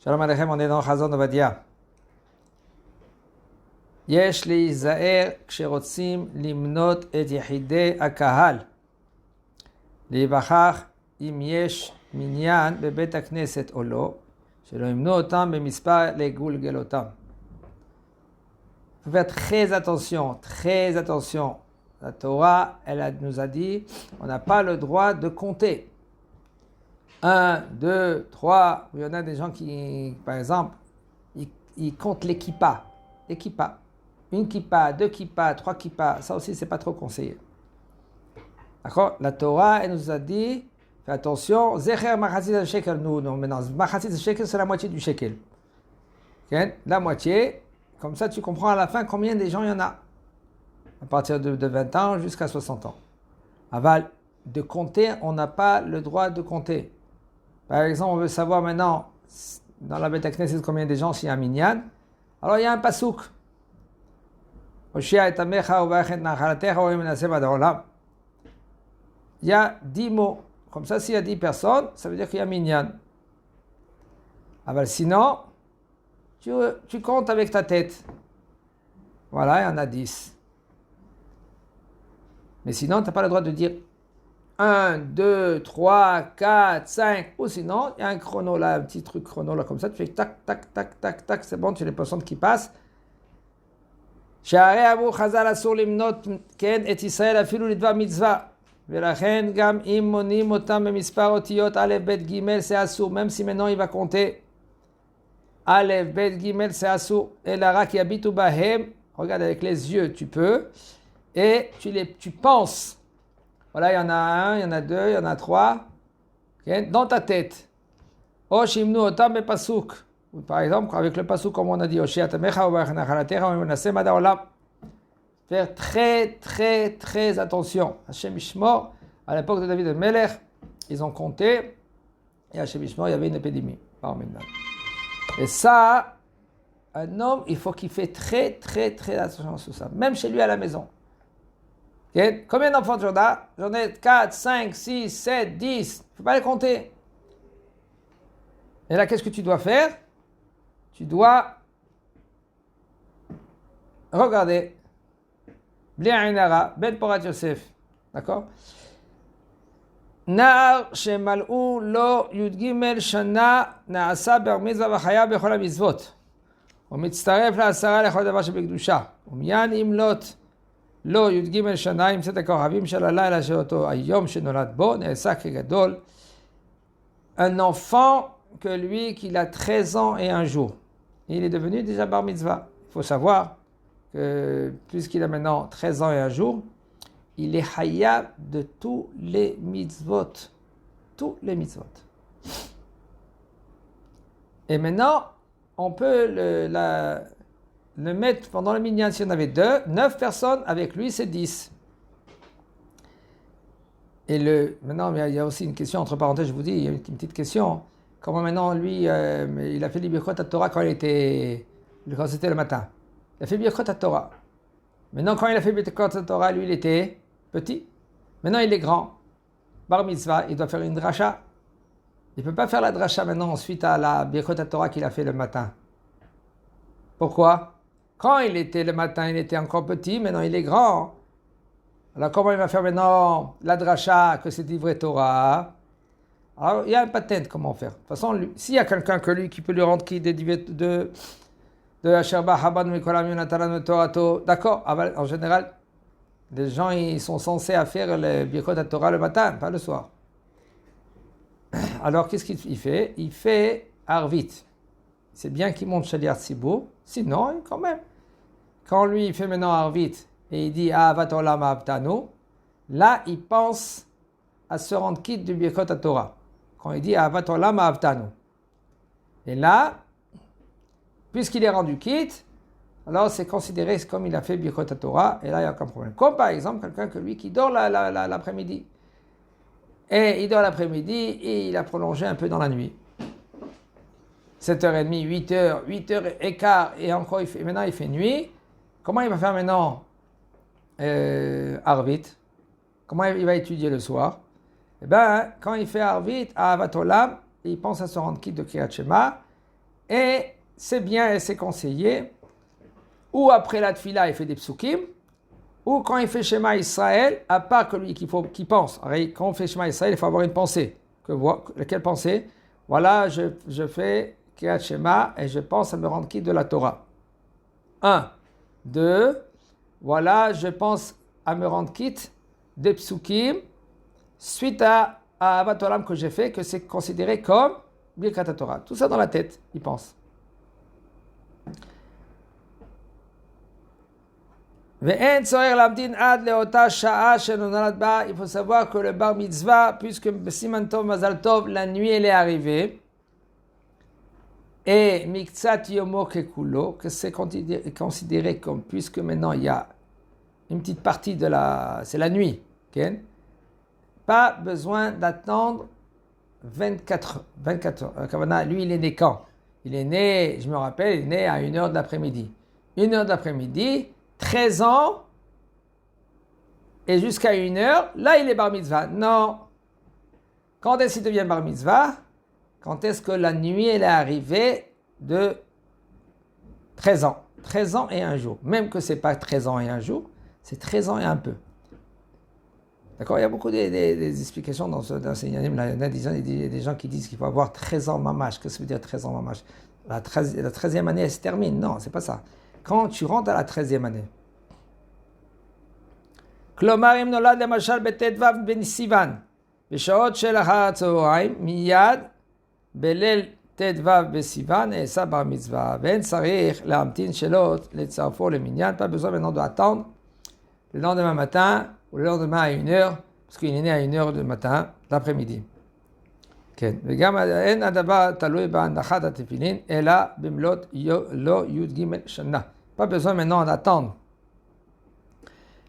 Shalom Aleichem, on est dans Chazon Ovadia. יש להיזהר כשרוצים למנות את יחידי הקהל. להיווכח אם יש מניין בבית הכנסת או לא, שלא ימנו אותם במספר לגולגל אותם. Il faut faire très attention, très attention. La Torah, nous a dit, on n'a pas le droit de compter. 1, 2, 3, il y en a des gens qui, par exemple, ils comptent les kippas. Les kippas. Une kippa, deux kippas, trois kippas, ça aussi, c'est pas trop conseillé. D'accord? La Torah, elle nous a dit, fais attention, Zecher Machatzit shekel, nous, maintenant, Machatzit shekel, c'est la moitié du shekel. Okay? La moitié, comme ça, tu comprends à la fin combien de gens il y en a. À partir de 20 ans jusqu'à 60 ans. Aval, de compter, on n'a pas le droit de compter. Par exemple, on veut savoir maintenant, dans la Beit HaKnesset, combien de gens s'il y a un minyan. Alors, il y a un pasouk. Il y a 10 mots. Comme ça, s'il y a 10 personnes, ça veut dire qu'il y a minyan. Sinon, tu comptes avec ta tête. Voilà, il y en a 10. Mais sinon, tu n'as pas le droit de dire 1, 2, 3, 4, 5. Ou sinon, il y a un chrono là, un petit truc chrono là, comme ça. Tu fais tac, tac, tac, tac, tac. C'est bon, tu as les personnes qui passent. שהרי אמרו חז"ל אסור למנות כן את ישראל אפילו לדבר מצווה ולכן גם אם מונים אותם במספר אותיות א' ב' ג' c'est אסור même si maintenant il va compter א' ב' ג' c'est אסור אלא רק יביטו בהם regarde avec les yeux tu peux et tu penses voilà il y en a un, il y en a deux, il y en a trois okay, dans ta tête או שימנו אותם בפסוק par exemple, avec le pasuk, comme on a dit, faire très, très, très attention. Hashem Ishmor, à l'époque de David et Melech, ils ont compté, et Hashem Ishmor, il y avait une épidémie. Et ça, un homme, il faut qu'il fait très, très, très attention sur ça, même chez lui à la maison. Okay? Combien d'enfants j'en ai? J'en ai 4, 5, 6, 7, 10. Il ne faut pas les compter. Et là, qu'est-ce que tu dois faire? Tu dois regarder. Bli Ain Hara, Ben Porat Yosef. D'accord? Nar shemal'u lo yud gimel shana na'asa bar mitzvah v'chayav bechol hamitzvot. ומצטרף לעשרה לכל דבר שבקדושה. ומיין ימלot לא י"ג שנה עם צאת הכוכבים של הלילה של אותו היום שנולד בו, נעשה כגדול. Un enfant que lui, qu'il a 13 ans et un jour. Il est devenu déjà bar mitzvah. Il faut savoir que puisqu'il a maintenant 13 ans et un jour, il est hayab de tous les mitzvot. Tous les mitzvot. Et maintenant, on peut le mettre pendant le minyan. Si on avait 9 personnes, avec lui c'est 10. Et maintenant, il y a aussi une question, entre parenthèses, je vous dis, il y a une petite question. Comment maintenant, lui, il a fait les birkot à Torah quand c'était le matin. Il a fait birkot à Torah. Maintenant, quand il a fait birkot à Torah, lui, il était petit. Maintenant, il est grand. Bar mitzvah, il doit faire une dracha. Il ne peut pas faire la dracha maintenant, suite à la birkot à Torah qu'il a fait le matin. Pourquoi? Quand il était le matin, il était encore petit. Maintenant, il est grand. Alors, comment il va faire maintenant la dracha, que c'est livré Torah? Alors, il y a un patent, comment faire. De toute façon, s'il y a quelqu'un que lui qui peut lui rendre qui de Asherba, Habad, Mikolam, Yonatalan, Torato, d'accord. En général, les gens ils sont censés à faire le birkot à Torah le matin, pas le soir. Alors, qu'est-ce qu'il fait? Il fait Arvit. C'est bien qu'il monte Shaliar Tzibur, sinon, quand même. Quand lui, il fait maintenant Arvit, et il dit Ahavat Olam Ahavtanu, là, il pense à se rendre quitte du birkot à Torah. Quand il dit Ahavat Olam Ahavtanu. Et là, puisqu'il est rendu quitte, alors c'est considéré comme il a fait birkot à Torah, et là, il n'y a aucun problème. Comme par exemple, quelqu'un que lui qui dort l'après-midi. Et il dort l'après-midi, et il a prolongé un peu dans la nuit. 7h30, 8h, 8h15, et encore, maintenant il fait nuit. Comment il va faire maintenant Arvit? Comment il va étudier le soir? Eh bien, quand il fait Arvit, à Ahavat Olam, il pense à se rendre quitte de Kriyat Shema, Et c'est bien et c'est conseillé, ou après la tfila, il fait des psukim, ou quand il fait Shema Israël, à part que lui qui pense. Quand on fait Shema Israël, il faut avoir une pensée. Laquelle pensée? Voilà, je fais Kriyat Shema et je pense à me rendre quitte de la Torah. 1. 2. Voilà, je pense à me rendre quitte des psukim suite à Ahavat Olam que j'ai fait, que c'est considéré comme Birkat Torah. Tout ça dans la tête, il pense. Il faut savoir que le bar mitzvah, puisque Siman Tov Mazal Tov, la nuit elle est arrivée, et Miktsat Yomo Kekulo, que c'est considéré comme, puisque maintenant il y a une petite partie c'est la nuit, okay? Pas besoin d'attendre 24 heures. Lui, il est né quand? Il est né, je me rappelle, il est né à 1h de l'après-midi. 1h de l'après-midi, 13 ans, et jusqu'à 1h, là, il est bar mitzvah. Non. Quand est-ce qu'il devient bar mitzvah? Quand est-ce que la nuit, elle est arrivée de 13 ans? 13 ans et un jour. Même que ce n'est pas 13 ans et un jour, c'est 13 ans et un peu. D'accord? Il y a beaucoup des explications dans ce enseignement. Il y a des gens qui disent qu'il faut avoir 13 ans mamash. Qu'est-ce que ça veut dire 13 ans mamash? La 13e année, elle se termine. Non, c'est pas ça. Quand tu rentres à la 13e année. כלומר, אם נולד למשל בט"ו בסיוון, בשעות של אחר הצהריים, מיד בליל ט"ו בסיוון נעשה בר מצווה, ואין צריך להמתין שלא לצרפו למניין, pas besoin maintenant d'attendre le lendemain matin ou le lendemain à 1h, parce qu'il est né à 1h du matin, l'après-midi. כן, וגם אין הדבר תלוי בהנחת התפילין, אלא במלאת לא י"ג שנה. Pas besoin maintenant d'attendre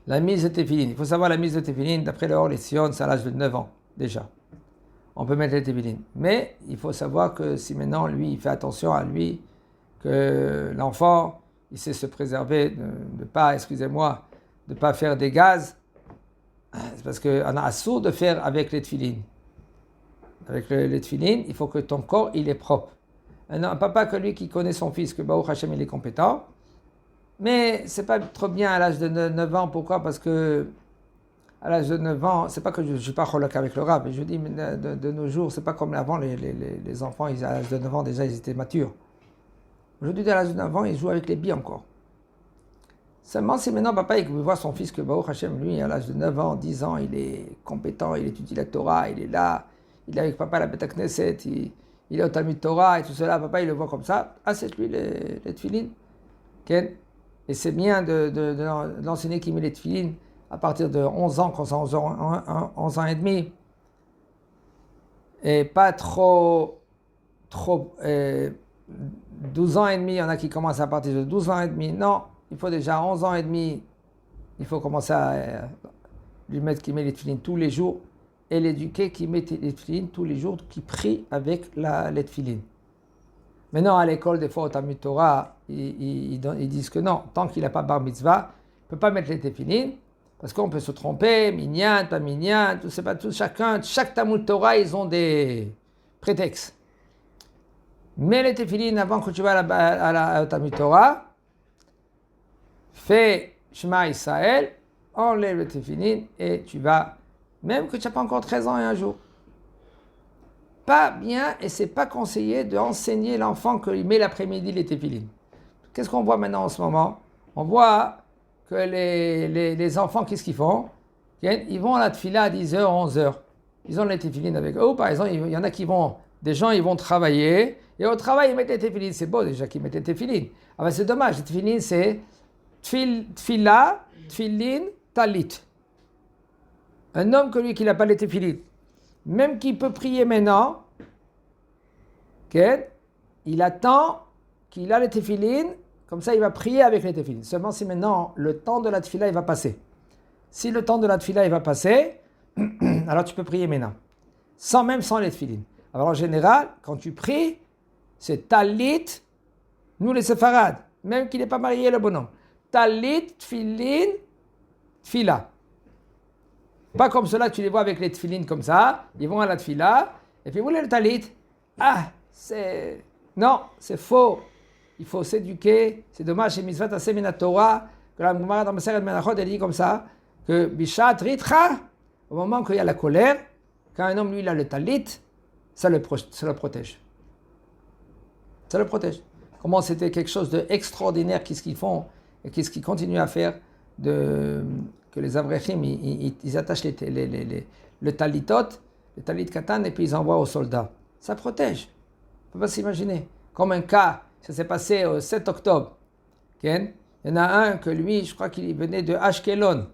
la mise de tefillin. Il faut savoir la mise de tefillin, d'après le Or Letzion, c'est à l'âge de 9 ans, déjà. On peut mettre les tefillin. Mais il faut savoir que si maintenant, lui, il fait attention à lui, que l'enfant, il sait se préserver, de ne pas, excusez-moi, de ne pas faire des gaz, c'est parce qu'on a assourd de faire avec les tefillin. Avec les tefillin, il faut que ton corps, il est propre. Un papa que lui qui connaît son fils, que Baruch Hashem, il est compétent, mais c'est pas trop bien à l'âge de 9 ans. Pourquoi? Parce que à l'âge de 9 ans, c'est pas que je suis pas cholak avec le rab, mais je dis de nos jours, c'est pas comme avant, les enfants, à l'âge de 9 ans, déjà, ils étaient matures. Aujourd'hui, à l'âge de 9 ans, ils jouent avec les billes encore. Seulement, si maintenant papa il voit son fils que Baruch Hashem, lui, à l'âge de 9 ans, 10 ans, il est compétent, il étudie la Torah, il est là, il est avec papa à la Beth Knesset, il est au Talmud Torah et tout cela, papa il le voit comme ça, c'est lui les tefillin. Okay? Et c'est bien de l'enseigner qui met les tefillin à partir de 11 ans, quand c'est 11 ans et demi. Et pas trop 12 ans et demi, il y en a qui commencent à partir de 12 ans et demi. Non, il faut déjà 11 ans et demi, il faut commencer à lui mettre qui met les tefillin tous les jours et l'éduquer qui met les tefillin tous les jours, qui prie avec les tefillin. Maintenant, à l'école, des fois, au Talmud Torah, ils disent que non, tant qu'il n'a pas bar mitzvah, il ne peut pas mettre les tefillin, parce qu'on peut se tromper, minyan, pas minyan, tout, c'est pas tout, chaque Talmud Torah, ils ont des prétextes. Mets les tefillin avant que tu vas au Talmud Torah, fais Shema Israël, enlève les tefillin et tu vas, même que tu n'as pas encore 13 ans et un jour. Pas bien, et c'est pas conseillé d'enseigner l'enfant qu'il met l'après-midi les tefillin. Qu'est-ce qu'on voit maintenant en ce moment? On voit que les enfants, qu'est-ce qu'ils font? Ils vont à la tefila à 10h, 11h. Ils ont les tefillin avec eux. Par exemple, il y en a qui vont, des gens, ils vont travailler, et au travail, ils mettent les tefillin. C'est beau déjà qu'ils mettent les tefillin. Ah ben c'est dommage, les tefillin, c'est tefila, tefillin, talit. Un homme que lui, qui n'a pas les tefillin, même qu'il peut prier maintenant, il attend qu'il a les tefillin, comme ça il va prier avec les tefillin. Seulement si maintenant le temps de la tefila il va passer. Si le temps de la tefila il va passer, alors tu peux prier maintenant. Sans les tefillin. Alors en général, quand tu pries, c'est talit, nous les séfarades, même qu'il n'est pas marié le bonhomme. Talit, tefillin, tefila. Pas comme cela, tu les vois avec les tefillin comme ça, ils vont à la tefila, et puis vous voulez le talit. Ah, c'est Non, c'est faux. Il faut s'éduquer. C'est dommage, c'est Mitzvot Aseh Min Torah, que la Gemara dans Masechet Menachot, elle dit comme ça, que Bishat Ritcha, au moment qu'il y a la colère, quand un homme, lui, il a le talit, ça le protège. Ça le protège. Comment c'était quelque chose d'extraordinaire, qu'est-ce qu'ils font et qu'est-ce qu'ils continuent à faire, que les Avrechim, ils attachent le talitot, le talit katan, et puis ils envoient aux soldats. Ça protège. On ne peut pas s'imaginer. Comme un cas, ça s'est passé au 7 octobre. Il y en a un que lui, je crois qu'il venait de Ashkelon.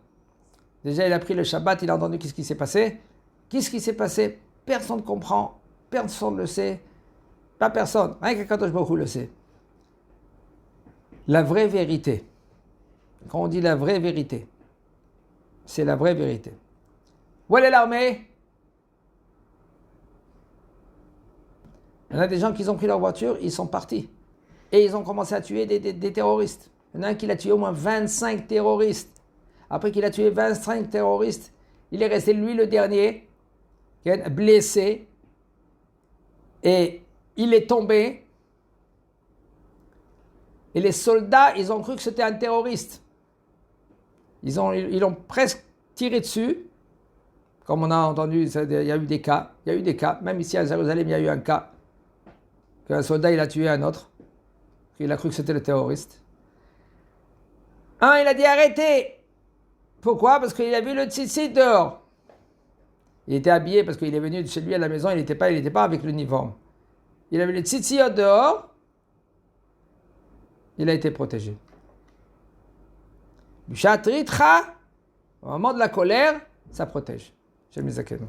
Déjà, il a pris le Shabbat, il a entendu qu'est-ce qui s'est passé. Qu'est-ce qui s'est passé? Personne ne comprend, personne ne le sait. Pas personne, rien que Kadosh Baruch Hu le sait. La vraie vérité. Quand on dit la vraie vérité, c'est la vraie vérité. Où est l'armée? Il y en a des gens qui ont pris leur voiture, ils sont partis. Et ils ont commencé à tuer des terroristes. Il y en a un qui a tué au moins 25 terroristes. Après qu'il a tué 25 terroristes, il est resté lui le dernier, blessé. Et il est tombé. Et les soldats, ils ont cru que c'était un terroriste. Ils l'ont presque tiré dessus. Comme on a entendu, il y a eu des cas. Il y a eu des cas. Même ici à Jérusalem, il y a eu un cas. Qu'un soldat, il a tué un autre. Il a cru que c'était le terroriste. Un, il a dit arrêtez. Pourquoi? Parce qu'il a vu le tzitzit dehors. Il était habillé parce qu'il est venu de chez lui à la maison, il n'était pas avec l'uniforme. Il avait le tzitzit dehors. Il a été protégé. Bishat Ritcha, au moment de la colère, ça protège. Chez Mizakenu.